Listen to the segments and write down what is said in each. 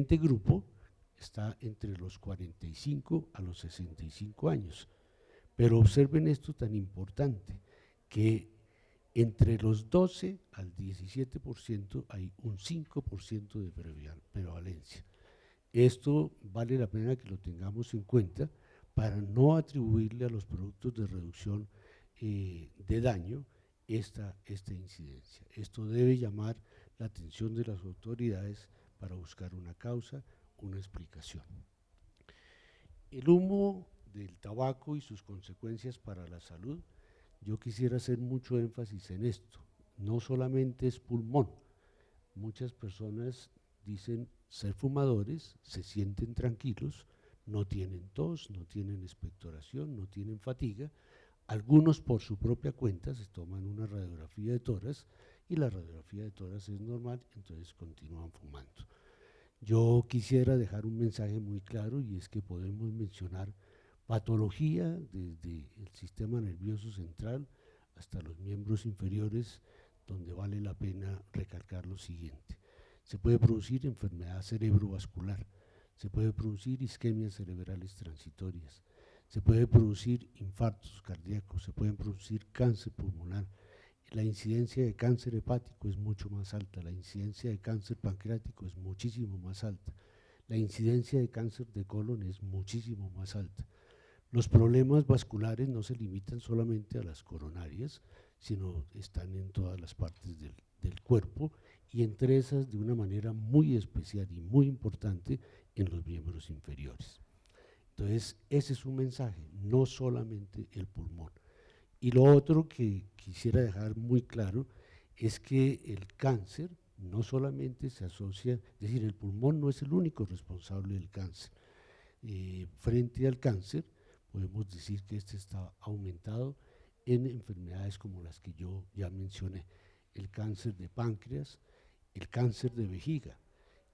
Este grupo está entre los 45 a los 65 años, pero observen esto tan importante, que entre los 12 al 17% hay un 5% de prevalencia. Esto vale la pena que lo tengamos en cuenta para no atribuirle a los productos de reducción de daño esta incidencia. Esto debe llamar la atención de las autoridades para buscar una causa, una explicación. El humo del tabaco y sus consecuencias para la salud, yo quisiera hacer mucho énfasis en esto. No solamente es pulmón, muchas personas dicen ser fumadores, se sienten tranquilos, no tienen tos, no tienen expectoración, no tienen fatiga. Algunos por su propia cuenta se toman una radiografía de tórax y la radiografía de tórax es normal, entonces continúan fumando. Yo quisiera dejar un mensaje muy claro y es que podemos mencionar patología desde el sistema nervioso central hasta los miembros inferiores, donde vale la pena recalcar lo siguiente. Se puede producir enfermedad cerebrovascular, se puede producir isquemias cerebrales transitorias, se puede producir infartos cardíacos, se pueden producir cáncer pulmonar. La incidencia de cáncer hepático es mucho más alta, la incidencia de cáncer pancreático es muchísimo más alta, la incidencia de cáncer de colon es muchísimo más alta. Los problemas vasculares no se limitan solamente a las coronarias, sino están en todas las partes del cuerpo y entre esas de una manera muy especial y muy importante en los miembros inferiores. Entonces, ese es un mensaje, no solamente el pulmón. Y lo otro que quisiera dejar muy claro es que el cáncer no solamente se asocia, es decir, el pulmón no es el único responsable del cáncer. Frente al cáncer, podemos decir que este está aumentado en enfermedades como las que yo ya mencioné, el cáncer de páncreas, el cáncer de vejiga.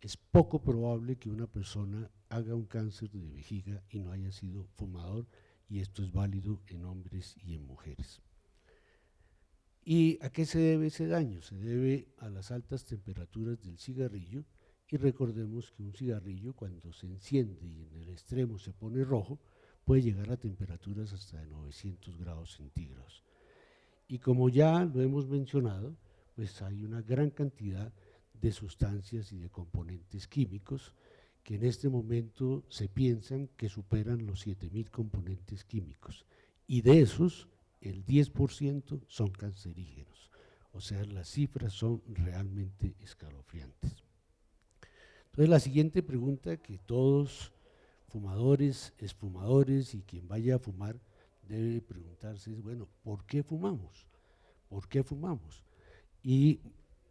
Es poco probable que una persona haga un cáncer de vejiga y no haya sido fumador, y esto es válido en hombres y en mujeres. ¿Y a qué se debe ese daño? Se debe a las altas temperaturas del cigarrillo, y recordemos que un cigarrillo cuando se enciende y en el extremo se pone rojo, puede llegar a temperaturas hasta de 900 grados centígrados. Y como ya lo hemos mencionado, pues hay una gran cantidad de sustancias y de componentes químicos que en este momento se piensan que superan los 7.000 componentes químicos, y de esos el 10% son cancerígenos. O sea, las cifras son realmente escalofriantes. Entonces, la siguiente pregunta que todos fumadores, exfumadores y quien vaya a fumar debe preguntarse es, bueno, ¿por qué fumamos? ¿Por qué fumamos? Y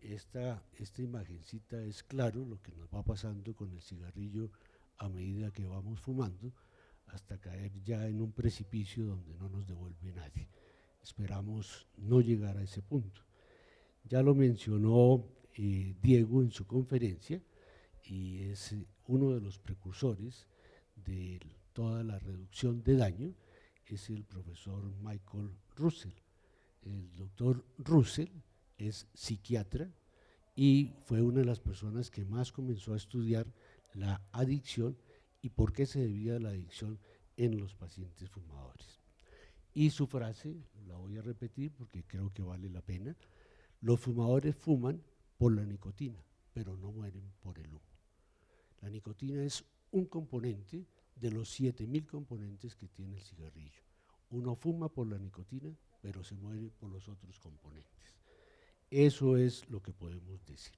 esta imagencita es claro lo que nos va pasando con el cigarrillo a medida que vamos fumando, hasta caer ya en un precipicio donde no nos devuelve nadie. Esperamos no llegar a ese punto. Ya lo mencionó Diego en su conferencia, y es uno de los precursores de toda la reducción de daño, es el profesor Michael Russell. El doctor Russell es psiquiatra y fue una de las personas que más comenzó a estudiar la adicción y por qué se debía la adicción en los pacientes fumadores. Y su frase, la voy a repetir porque creo que vale la pena: los fumadores fuman por la nicotina, pero no mueren por el humo. La nicotina es un componente de los 7.000 componentes que tiene el cigarrillo. Uno fuma por la nicotina, pero se muere por los otros componentes. Eso es lo que podemos decir.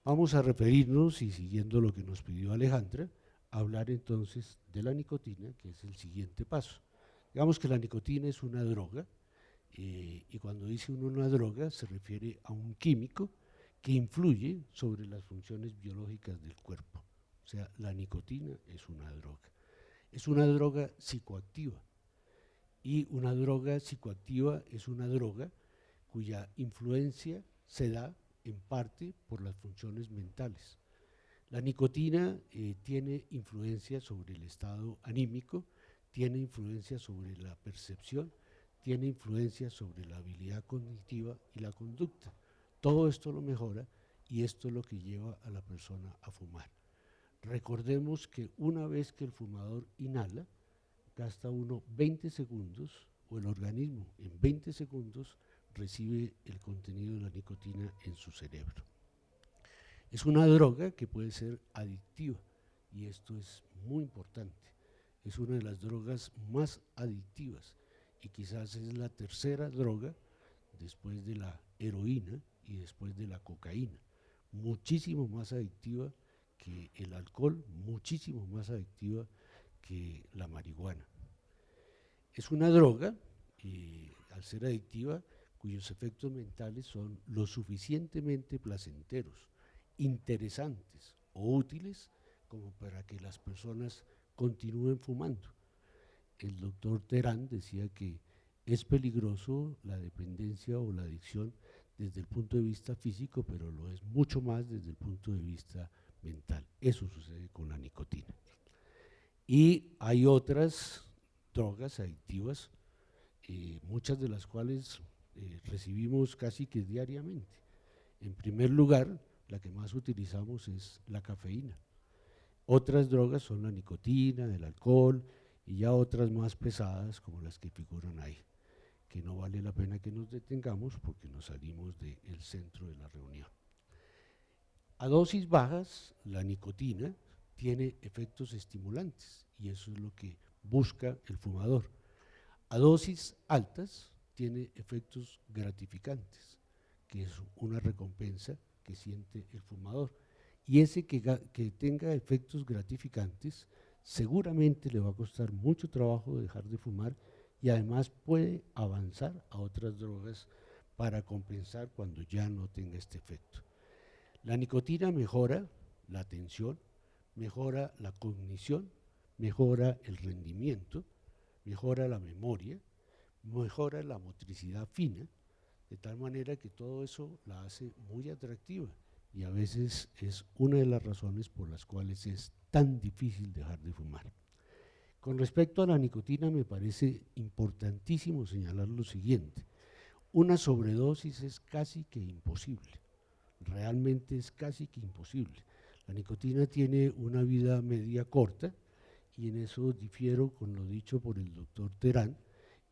Vamos a referirnos, y siguiendo lo que nos pidió Alejandra, a hablar entonces de la nicotina, que es el siguiente paso. Digamos que la nicotina es una droga, y cuando dice uno una droga se refiere a un químico que influye sobre las funciones biológicas del cuerpo. O sea, la nicotina es una droga. Es una droga psicoactiva, y una droga psicoactiva es una droga cuya influencia se da en parte por las funciones mentales. La nicotina tiene influencia sobre el estado anímico, tiene influencia sobre la percepción, tiene influencia sobre la habilidad cognitiva y la conducta. Todo esto lo mejora, y esto es lo que lleva a la persona a fumar. Recordemos que una vez que el fumador inhala, gasta uno 20 segundos, o el organismo en 20 segundos recibe el contenido de la nicotina en su cerebro. Es una droga que puede ser adictiva, y esto es muy importante. Es una de las drogas más adictivas, y quizás es la tercera droga después de la heroína y después de la cocaína. Muchísimo más adictiva que el alcohol, muchísimo más adictiva que la marihuana. Es una droga, al ser adictiva, cuyos efectos mentales son lo suficientemente placenteros, interesantes o útiles como para que las personas continúen fumando. El doctor Terán decía que es peligroso la dependencia o la adicción desde el punto de vista físico, pero lo es mucho más desde el punto de vista mental. Eso sucede con la nicotina. Y hay otras drogas adictivas, muchas de las cuales recibimos casi que diariamente. En primer lugar, la que más utilizamos es la cafeína. Otras drogas son la nicotina, el alcohol y ya otras más pesadas como las que figuran ahí, que no vale la pena que nos detengamos porque nos salimos del centro de la reunión. A dosis bajas, la nicotina tiene efectos estimulantes y eso es lo que busca el fumador. A dosis altas tiene efectos gratificantes, que es una recompensa que siente el fumador. Y ese que tenga efectos gratificantes seguramente le va a costar mucho trabajo dejar de fumar y además puede avanzar a otras drogas para compensar cuando ya no tenga este efecto. La nicotina mejora la atención, mejora la cognición, mejora el rendimiento, mejora la memoria, mejora la motricidad fina, de tal manera que todo eso la hace muy atractiva y a veces es una de las razones por las cuales es tan difícil dejar de fumar. Con respecto a la nicotina me parece importantísimo señalar lo siguiente: una sobredosis es casi que imposible, realmente es casi que imposible. La nicotina tiene una vida media corta y en eso difiero con lo dicho por el doctor Terán,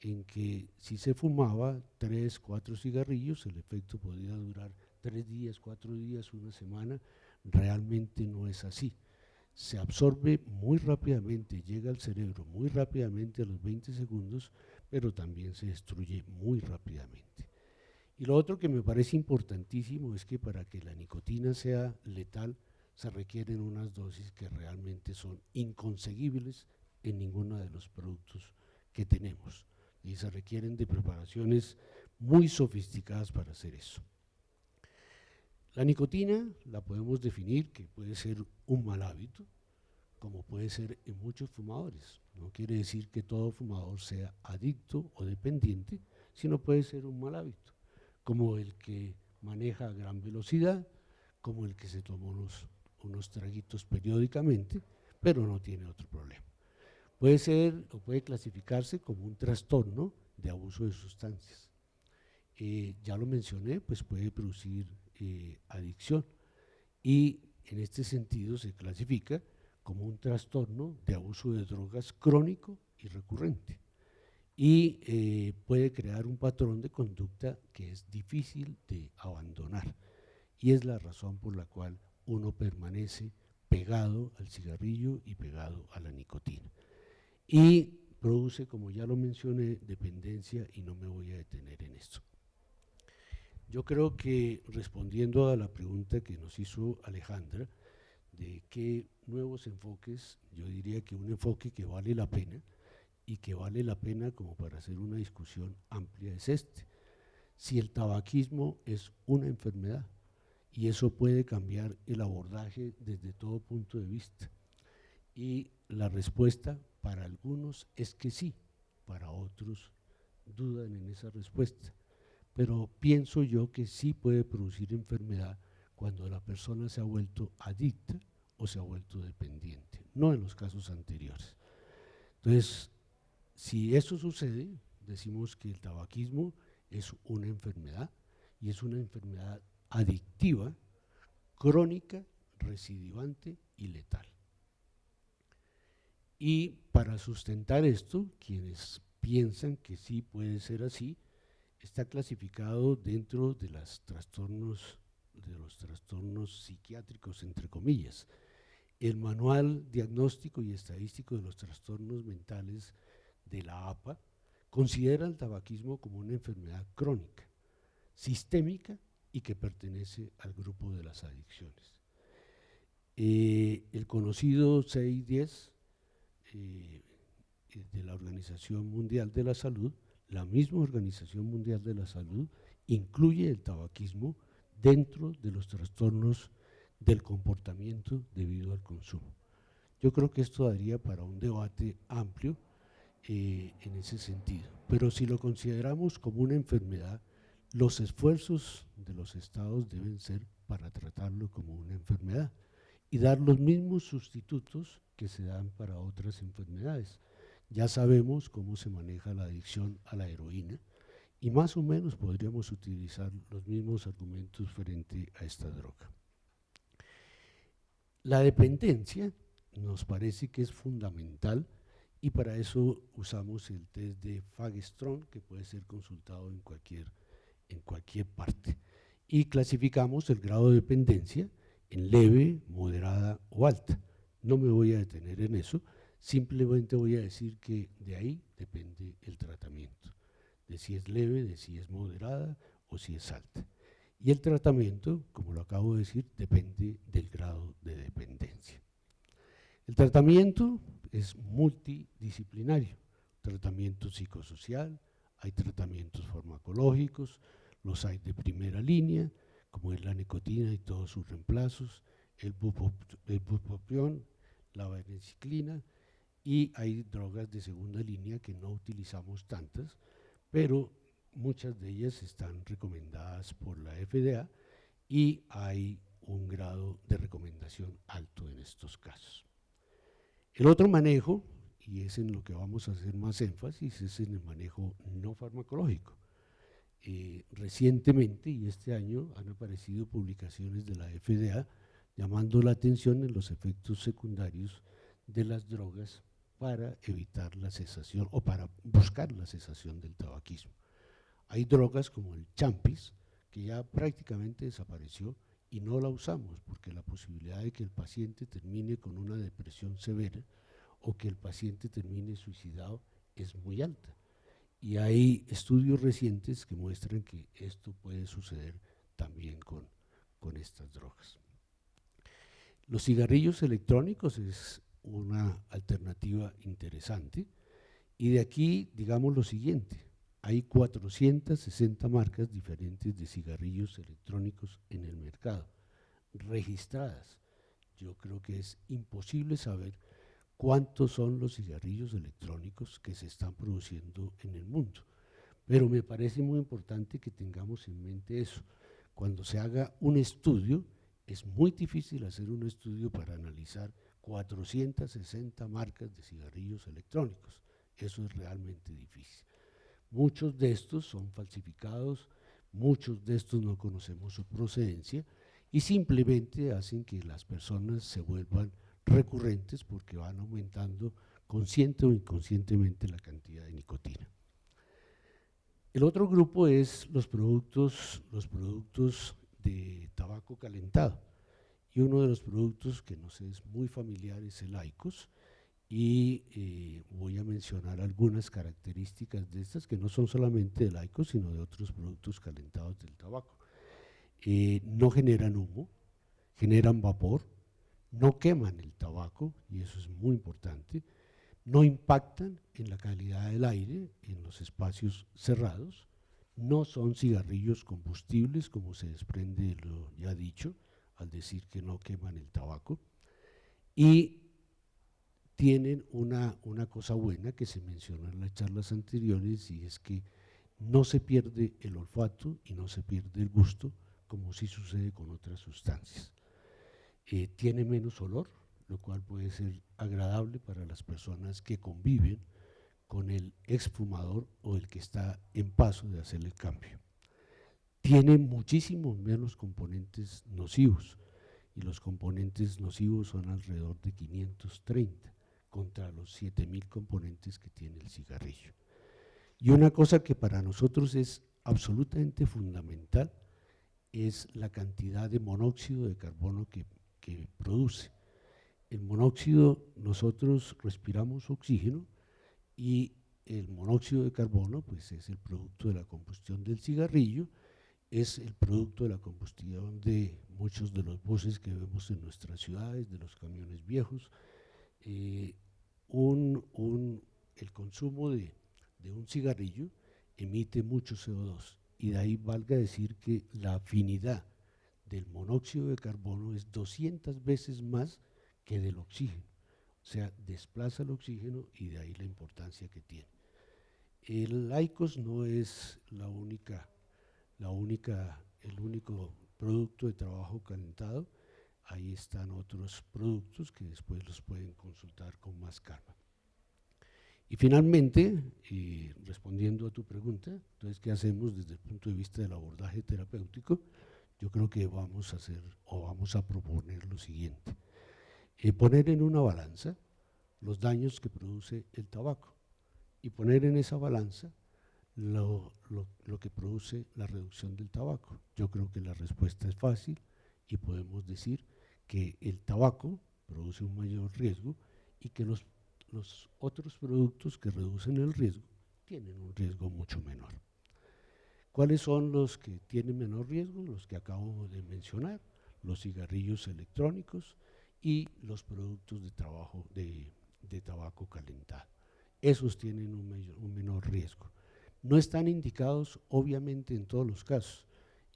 en que si se fumaba 3, 4 cigarrillos, el efecto podía durar 3 días, 4 días, una semana. Realmente no es así. Se absorbe muy rápidamente, llega al cerebro muy rápidamente a los 20 segundos, pero también se destruye muy rápidamente. Y lo otro que me parece importantísimo es que para que la nicotina sea letal se requieren unas dosis que realmente son inconseguibles en ninguno de los productos que tenemos y se requieren de preparaciones muy sofisticadas para hacer eso. La nicotina la podemos definir que puede ser un mal hábito, como puede ser en muchos fumadores. No quiere decir que todo fumador sea adicto o dependiente, sino puede ser un mal hábito, como el que maneja a gran velocidad, como el que se toma unos traguitos periódicamente, pero no tiene otro problema. Puede ser o puede clasificarse como un trastorno de abuso de sustancias. Ya lo mencioné, pues puede producir adicción y en este sentido se clasifica como un trastorno de abuso de drogas crónico y recurrente y puede crear un patrón de conducta que es difícil de abandonar y es la razón por la cual uno permanece pegado al cigarrillo y pegado a la nicotina y produce, como ya lo mencioné, dependencia y no me voy a detener en esto. Yo creo que respondiendo a la pregunta que nos hizo Alejandra, de qué nuevos enfoques, yo diría que un enfoque que vale la pena y que vale la pena como para hacer una discusión amplia es este. Si el tabaquismo es una enfermedad y eso puede cambiar el abordaje desde todo punto de vista. Y la respuesta para algunos es que sí, para otros dudan en esa respuesta. Pero pienso yo que sí puede producir enfermedad cuando la persona se ha vuelto adicta o se ha vuelto dependiente, no en los casos anteriores. Entonces, si eso sucede, decimos que el tabaquismo es una enfermedad y es una enfermedad adictiva, crónica, recidivante y letal. Y para sustentar esto, quienes piensan que sí puede ser así, está clasificado dentro de los trastornos psiquiátricos, entre comillas. El Manual Diagnóstico y Estadístico de los Trastornos Mentales de la APA considera el tabaquismo como una enfermedad crónica, sistémica y que pertenece al grupo de las adicciones. El conocido 610 de la Organización Mundial de la Salud, la misma Organización Mundial de la Salud incluye el tabaquismo dentro de los trastornos del comportamiento debido al consumo. Yo creo que esto daría para un debate amplio en ese sentido, pero si lo consideramos como una enfermedad, los esfuerzos de los estados deben ser para tratarlo como una enfermedad y dar los mismos sustitutos que se dan para otras enfermedades. Ya sabemos cómo se maneja la adicción a la heroína y más o menos podríamos utilizar los mismos argumentos frente a esta droga. La dependencia nos parece que es fundamental y para eso usamos el test de Fagerström, que puede ser consultado en cualquier parte. Y clasificamos el grado de dependencia en leve, moderada o alta. No me voy a detener en eso, simplemente voy a decir que de ahí depende el tratamiento, de si es leve, de si es moderada o si es alta. Y el tratamiento, como lo acabo de decir, depende del grado de dependencia. El tratamiento es multidisciplinario, tratamiento psicosocial, hay tratamientos farmacológicos, los hay de primera línea, como es la nicotina y todos sus reemplazos, el bupropión, la vareniclina, y hay drogas de segunda línea que no utilizamos tantas, pero muchas de ellas están recomendadas por la FDA y hay un grado de recomendación alto en estos casos. El otro manejo, y es en lo que vamos a hacer más énfasis, es en el manejo no farmacológico. Recientemente y este año han aparecido publicaciones de la FDA llamando la atención en los efectos secundarios de las drogas para evitar la cesación o para buscar la cesación del tabaquismo. Hay drogas como el Champis, que ya prácticamente desapareció y no la usamos porque la posibilidad de que el paciente termine con una depresión severa o que el paciente termine suicidado es muy alta. Y hay estudios recientes que muestran que esto puede suceder también con estas drogas. Los cigarrillos electrónicos es una alternativa interesante y de aquí digamos lo siguiente, hay 460 marcas diferentes de cigarrillos electrónicos en el mercado, registradas. Yo creo que es imposible saber cuántos son los cigarrillos electrónicos que se están produciendo en el mundo. Pero me parece muy importante que tengamos en mente eso. Cuando se haga un estudio, es muy difícil hacer un estudio para analizar 460 marcas de cigarrillos electrónicos. Eso es realmente difícil. Muchos de estos son falsificados, muchos de estos no conocemos su procedencia y simplemente hacen que las personas se vuelvan recurrentes porque van aumentando consciente o inconscientemente la cantidad de nicotina. El otro grupo es los productos de tabaco calentado y uno de los productos que nos es muy familiar es el IQOS y voy a mencionar algunas características de estas que no son solamente del IQOS sino de otros productos calentados del tabaco. No generan humo, generan vapor, no queman el tabaco y eso es muy importante, no impactan en la calidad del aire en los espacios cerrados, no son cigarrillos combustibles como se desprende de lo ya dicho al decir que no queman el tabaco y tienen una cosa buena que se mencionó en las charlas anteriores y es que no se pierde el olfato y no se pierde el gusto como sí sucede con otras sustancias. Tiene menos olor, lo cual puede ser agradable para las personas que conviven con el exfumador o el que está en paso de hacer el cambio. Tiene muchísimos menos componentes nocivos y los componentes nocivos son alrededor de 530, contra los 7.000 componentes que tiene el cigarrillo. Y una cosa que para nosotros es absolutamente fundamental es la cantidad de monóxido de carbono que produce. El monóxido, nosotros respiramos oxígeno y el monóxido de carbono pues es el producto de la combustión del cigarrillo, es el producto de la combustión de muchos de los buses que vemos en nuestras ciudades, de los camiones viejos. El consumo de un cigarrillo emite mucho CO2 y de ahí valga decir que la afinidad del monóxido de carbono es 200 veces más que del oxígeno, o sea, desplaza el oxígeno y de ahí la importancia que tiene. El IQOS no es el único producto de trabajo calentado, ahí están otros productos que después los pueden consultar con más calma. Y finalmente, respondiendo a tu pregunta, entonces, ¿qué hacemos desde el punto de vista del abordaje terapéutico? Yo creo que vamos a proponer lo siguiente. Poner en una balanza los daños que produce el tabaco y poner en esa balanza lo que produce la reducción del tabaco. Yo creo que la respuesta es fácil y podemos decir que el tabaco produce un mayor riesgo y que los otros productos que reducen el riesgo tienen un riesgo mucho menor. ¿Cuáles son los que tienen menor riesgo? Los que acabo de mencionar, los cigarrillos electrónicos y los productos de tabaco calentado. Esos tienen un menor riesgo. No están indicados, obviamente, en todos los casos.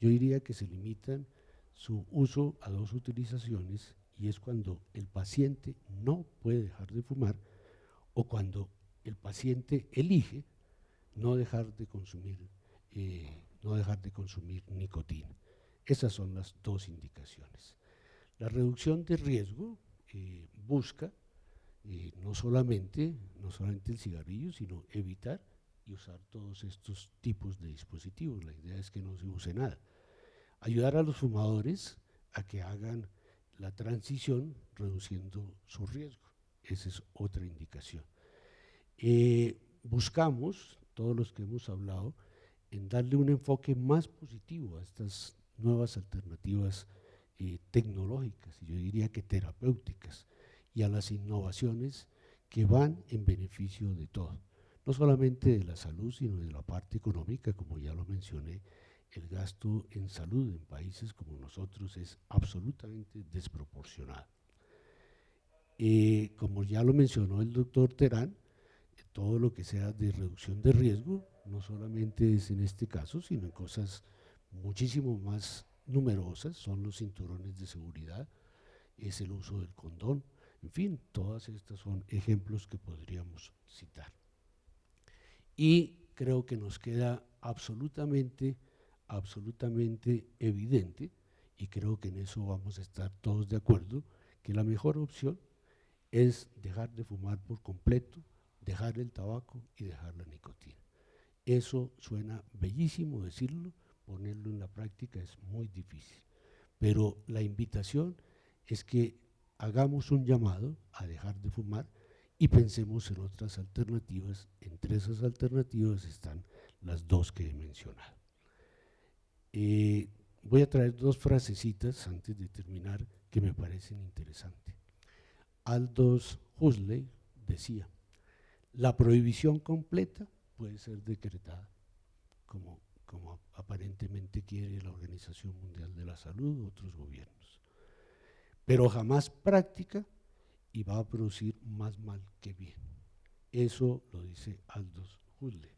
Yo diría que se limitan su uso a 2 utilizaciones y es cuando el paciente no puede dejar de fumar o cuando el paciente elige no dejar de consumir nicotina. Esas son las 2 indicaciones. La reducción de riesgo busca no solamente el cigarrillo, sino evitar y usar todos estos tipos de dispositivos. La idea es que no se use nada. Ayudar a los fumadores a que hagan la transición reduciendo su riesgo. Esa es otra indicación. Buscamos, todos los que hemos hablado, en darle un enfoque más positivo a estas nuevas alternativas tecnológicas, y yo diría que terapéuticas, y a las innovaciones que van en beneficio de todo, no solamente de la salud, sino de la parte económica. Como ya lo mencioné, el gasto en salud en países como nosotros es absolutamente desproporcionado. Como ya lo mencionó el doctor Terán, todo lo que sea de reducción de riesgo, no solamente es en este caso, sino en cosas muchísimo más numerosas, son los cinturones de seguridad, es el uso del condón, en fin, todas estas son ejemplos que podríamos citar. Y creo que nos queda absolutamente evidente, y creo que en eso vamos a estar todos de acuerdo, que la mejor opción es dejar de fumar por completo, dejar el tabaco y dejar la nicotina. Eso suena bellísimo decirlo, ponerlo en la práctica es muy difícil, pero la invitación es que hagamos un llamado a dejar de fumar y pensemos en otras alternativas. Entre esas alternativas están las 2 que he mencionado. Voy a traer 2 frasecitas antes de terminar que me parecen interesantes. Aldous Huxley decía: la prohibición completa puede ser decretada, como aparentemente quiere la Organización Mundial de la Salud u otros gobiernos, pero jamás práctica y va a producir más mal que bien. Eso lo dice Aldous Huxley.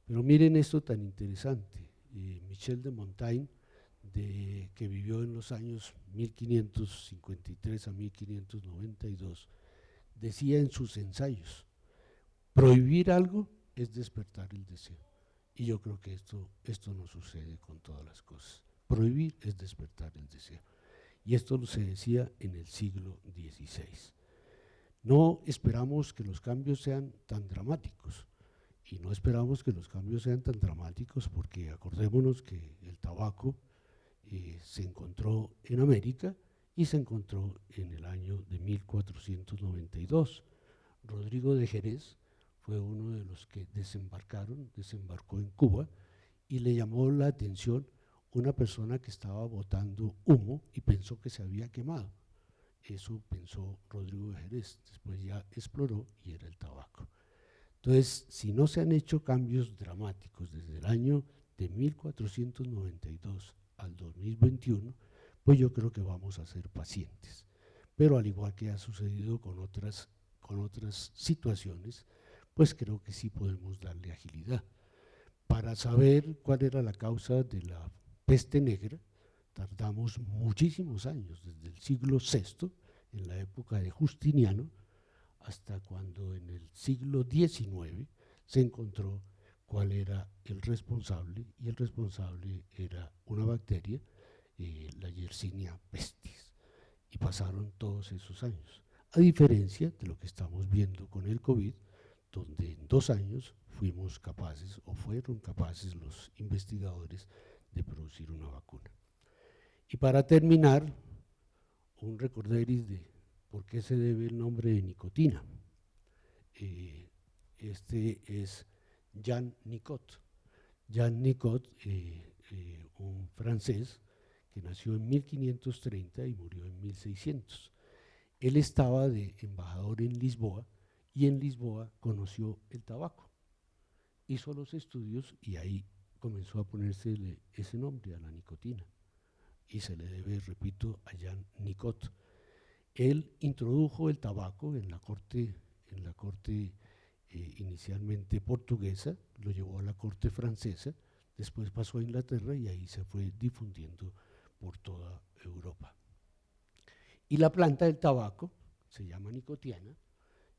Pero miren esto tan interesante. Michel de Montaigne, que vivió en los años 1553 a 1592, decía en sus ensayos: prohibir algo es despertar el deseo. Y yo creo que esto no sucede con todas las cosas. Prohibir es despertar el deseo. Y esto se decía en el siglo XVI. No esperamos que los cambios sean tan dramáticos. Y no esperamos que los cambios sean tan dramáticos porque acordémonos que el tabaco se encontró en América y se encontró en el año de 1492. Rodrigo de Jerez fue uno de los que desembarcó en Cuba y le llamó la atención una persona que estaba botando humo y pensó que se había quemado. Eso pensó Rodrigo de Jerez, después ya exploró y era el tabaco. Entonces, si no se han hecho cambios dramáticos desde el año de 1492 al 2021, pues yo creo que vamos a ser pacientes. Pero al igual que ha sucedido con otras situaciones, pues creo que sí podemos darle agilidad. Para saber cuál era la causa de la peste negra, tardamos muchísimos años, desde el siglo VI, en la época de Justiniano, hasta cuando en el siglo XIX se encontró cuál era el responsable, y el responsable era una bacteria, la Yersinia pestis, y pasaron todos esos años, a diferencia de lo que estamos viendo con el COVID, donde en 2 años fuimos capaces, o fueron capaces los investigadores, de producir una vacuna. Y para terminar, un recorderis de por qué se debe el nombre de nicotina. Este es Jean Nicot. Jean Nicot, un francés que nació en 1530 y murió en 1600. Él estaba de embajador en Lisboa y en Lisboa conoció el tabaco. Hizo los estudios y ahí comenzó a ponerse ese nombre a la nicotina. Y se le debe, repito, a Jean Nicot. Él introdujo el tabaco en la corte inicialmente portuguesa, lo llevó a la corte francesa, después pasó a Inglaterra y ahí se fue difundiendo por toda Europa. Y la planta del tabaco se llama nicotiana,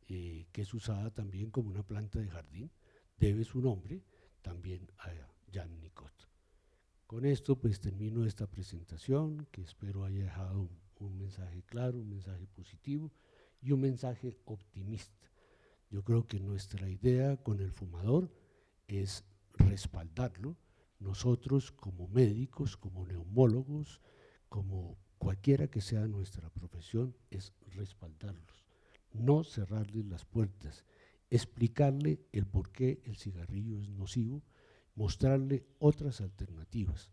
que es usada también como una planta de jardín, debe su nombre también a Jean Nicot. Con esto pues termino esta presentación, que espero haya dejado un mensaje claro, un mensaje positivo y un mensaje optimista. Yo creo que nuestra idea con el fumador es respaldarlo. Nosotros como médicos, como neumólogos, como cualquiera que sea nuestra profesión, es respaldarlos, no cerrarles las puertas, explicarle el por qué el cigarrillo es nocivo, mostrarle otras alternativas.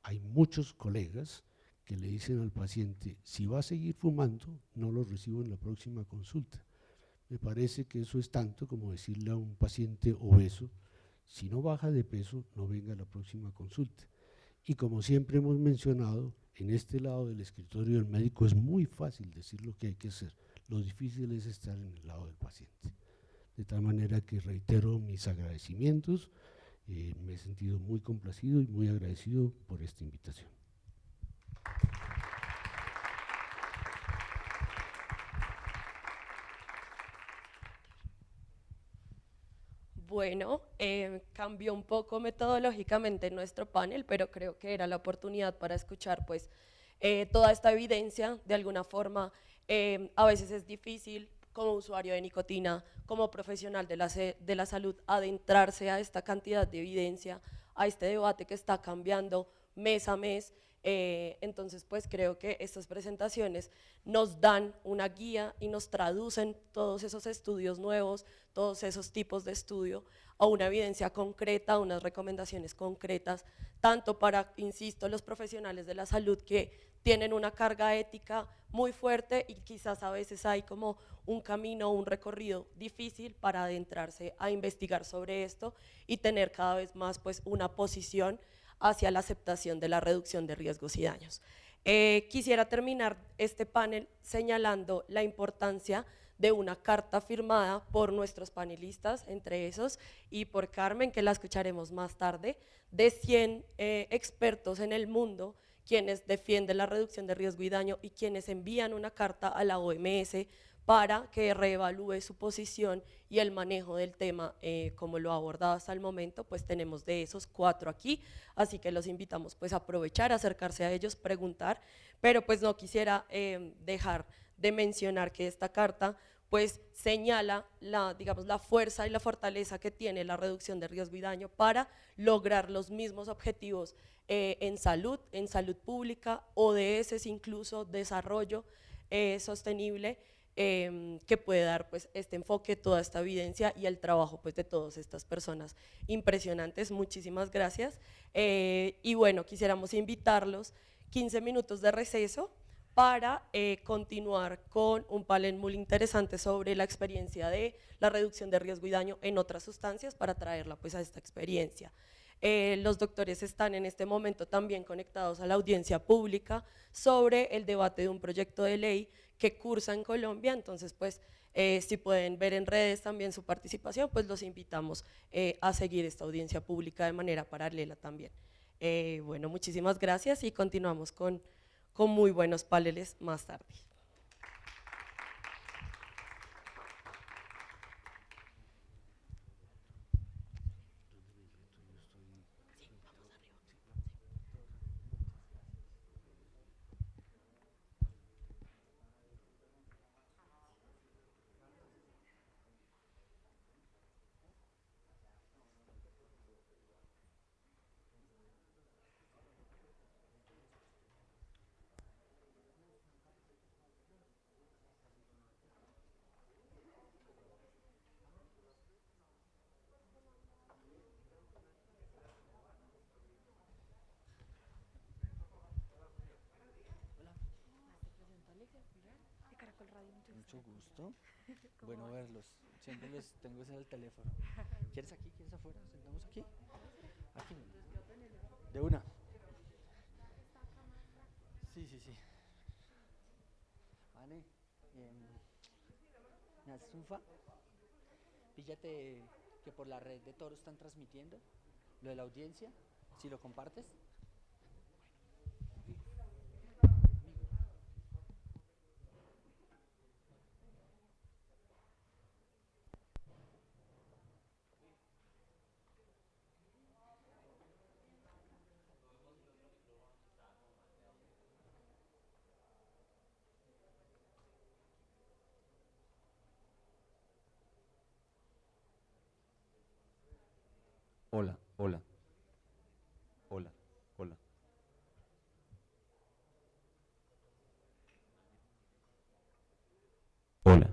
Hay muchos colegas que le dicen al paciente, si va a seguir fumando, no lo recibo en la próxima consulta. Me parece que eso es tanto como decirle a un paciente obeso, si no baja de peso, no venga a la próxima consulta. Y como siempre hemos mencionado, en este lado del escritorio del médico es muy fácil decir lo que hay que hacer, lo difícil es estar en el lado del paciente. De tal manera que reitero mis agradecimientos, me he sentido muy complacido y muy agradecido por esta invitación. Bueno, cambió un poco metodológicamente nuestro panel, pero creo que era la oportunidad para escuchar pues toda esta evidencia. De alguna forma, a veces es difícil como usuario de nicotina, como profesional de la salud, adentrarse a esta cantidad de evidencia, a este debate que está cambiando mes a mes. Entonces, pues creo que estas presentaciones nos dan una guía y nos traducen todos esos estudios nuevos, todos esos tipos de estudio a una evidencia concreta, a unas recomendaciones concretas, tanto para, insisto, los profesionales de la salud que tienen una carga ética muy fuerte y quizás a veces hay como un camino, un recorrido difícil para adentrarse a investigar sobre esto y tener cada vez más pues una posición hacia la aceptación de la reducción de riesgos y daños. Quisiera terminar este panel señalando la importancia de una carta firmada por nuestros panelistas, entre esos, y por Carmen, que la escucharemos más tarde, de 100 expertos en el mundo quienes defienden la reducción de riesgo y daño y quienes envían una carta a la OMS para que reevalúe su posición y el manejo del tema como lo ha abordado hasta el momento. Pues tenemos de esos 4 aquí, así que los invitamos pues a aprovechar, acercarse a ellos, preguntar, pero pues no quisiera dejar de mencionar que esta carta pues señala digamos, la fuerza y la fortaleza que tiene la reducción de riesgo y daño para lograr los mismos objetivos en salud pública, ODS incluso, desarrollo sostenible, que puede dar pues este enfoque, toda esta evidencia y el trabajo pues de todas estas personas impresionantes. Muchísimas gracias. Y bueno, quisiéramos invitarlos 15 minutos de receso para continuar con un panel muy interesante sobre la experiencia de la reducción de riesgo y daño en otras sustancias para traerla pues a esta experiencia. Los doctores están en este momento también conectados a la audiencia pública sobre el debate de un proyecto de ley que cursa en Colombia, entonces pues si pueden ver en redes también su participación, pues los invitamos a seguir esta audiencia pública de manera paralela también. Bueno, muchísimas gracias y continuamos con muy buenos paneles más tarde. Mucho gusto. Bueno verlos. Siempre los tengo en el teléfono. ¿Quieres aquí? ¿Quieres afuera? ¿Sentamos aquí? Aquí. De una. Sí, sí, sí. Vale. ¿Me haces un fa? Píllate que por la red de Toro están transmitiendo lo de la audiencia. Si lo compartes. Hola, hola, hola, hola. Hola.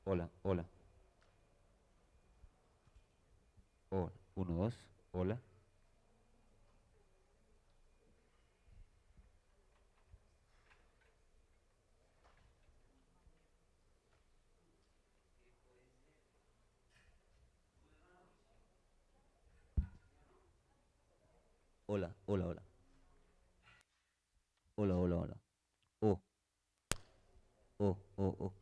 Hola, hola. Hola. Uno, dos. Hola. Hola, hola, hola. Hola, hola, hola. Oh, oh, oh, oh.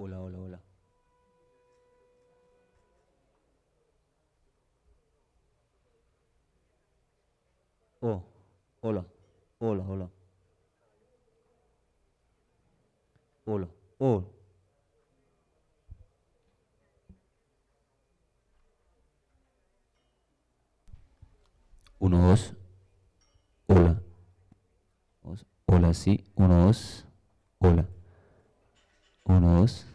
Hola, hola, hola. Oh, hola, hola, hola. Hola, oh. Uno, dos. Hola. Dos. Hola, sí. Uno, dos. Hola. Uno, dos.